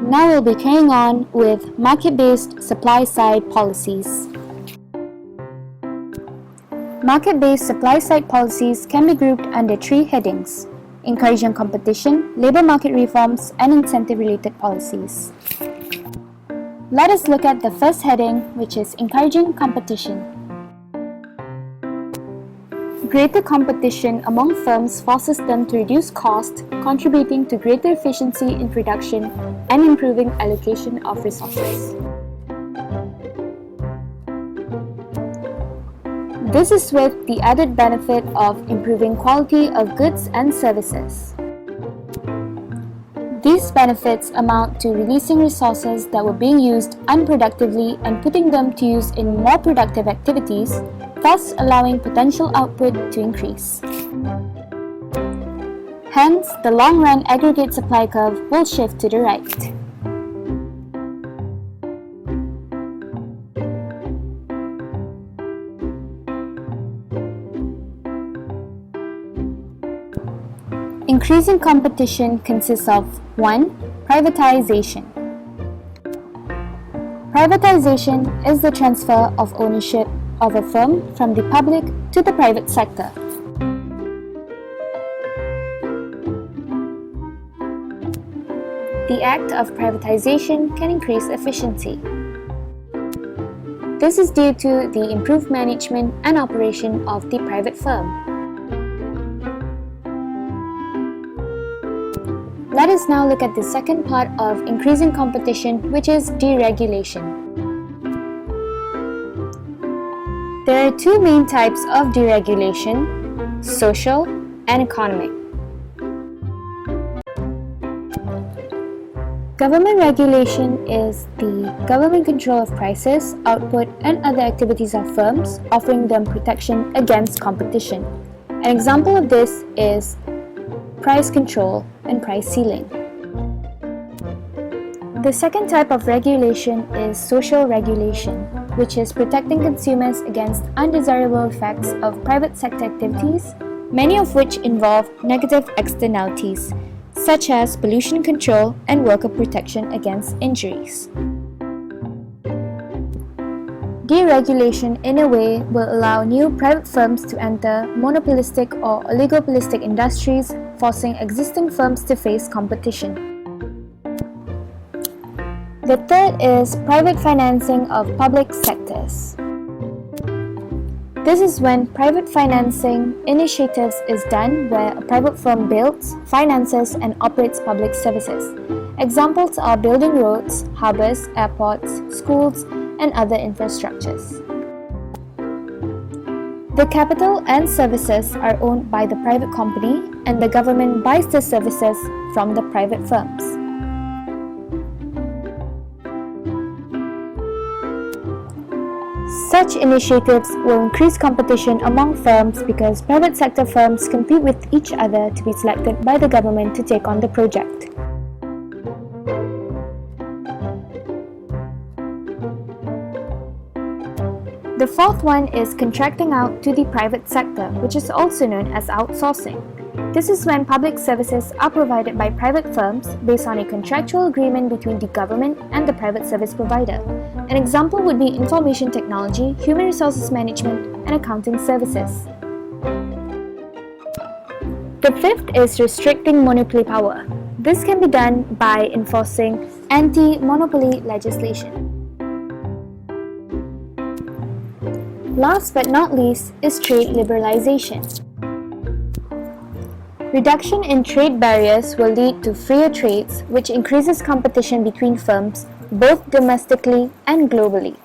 Now we'll be carrying on with market-based supply-side policies. Market-based supply-side policies can be grouped under three headings: encouraging competition, labor market reforms, and incentive-related policies. Let us look at the first heading, which is encouraging competition. Greater competition among firms forces them to reduce cost, contributing to greater efficiency in production and improving allocation of resources. This is with the added benefit of improving quality of goods and services. These benefits amount to releasing resources that were being used unproductively and putting them to use in more productive activities, thus allowing potential output to increase. Hence, the long-run aggregate supply curve will shift to the right. Increasing competition consists of 1. Privatization. Privatization is the transfer of ownership of a firm from the public to the private sector. The act of privatization can increase efficiency. This is due to the improved management and operation of the private firm. Let us now look at the second part of increasing competition, which is deregulation. There are two main types of deregulation: social and economic. Government regulation is the government control of prices, output, and other activities of firms, offering them protection against competition. An example of this is price control and price ceiling. The second type of regulation is social regulation, which is protecting consumers against undesirable effects of private sector activities, many of which involve negative externalities, such as pollution control and worker protection against injuries. Deregulation, in a way, will allow new private firms to enter monopolistic or oligopolistic industries, forcing existing firms to face competition. The third is private financing of public sectors. This is when private financing initiatives is done where a private firm builds, finances, and operates public services. Examples are building roads, harbours, airports, schools, and other infrastructures. The capital and services are owned by the private company, and the government buys the services from the private firms. Such initiatives will increase competition among firms because private sector firms compete with each other to be selected by the government to take on the project. The fourth one is contracting out to the private sector, which is also known as outsourcing. This is when public services are provided by private firms based on a contractual agreement between the government and the private service provider. An example would be information technology, human resources management, and accounting services. The fifth is restricting monopoly power. This can be done by enforcing anti-monopoly legislation. Last but not least is trade liberalisation. Reduction in trade barriers will lead to freer trades, which increases competition between firms both domestically and globally.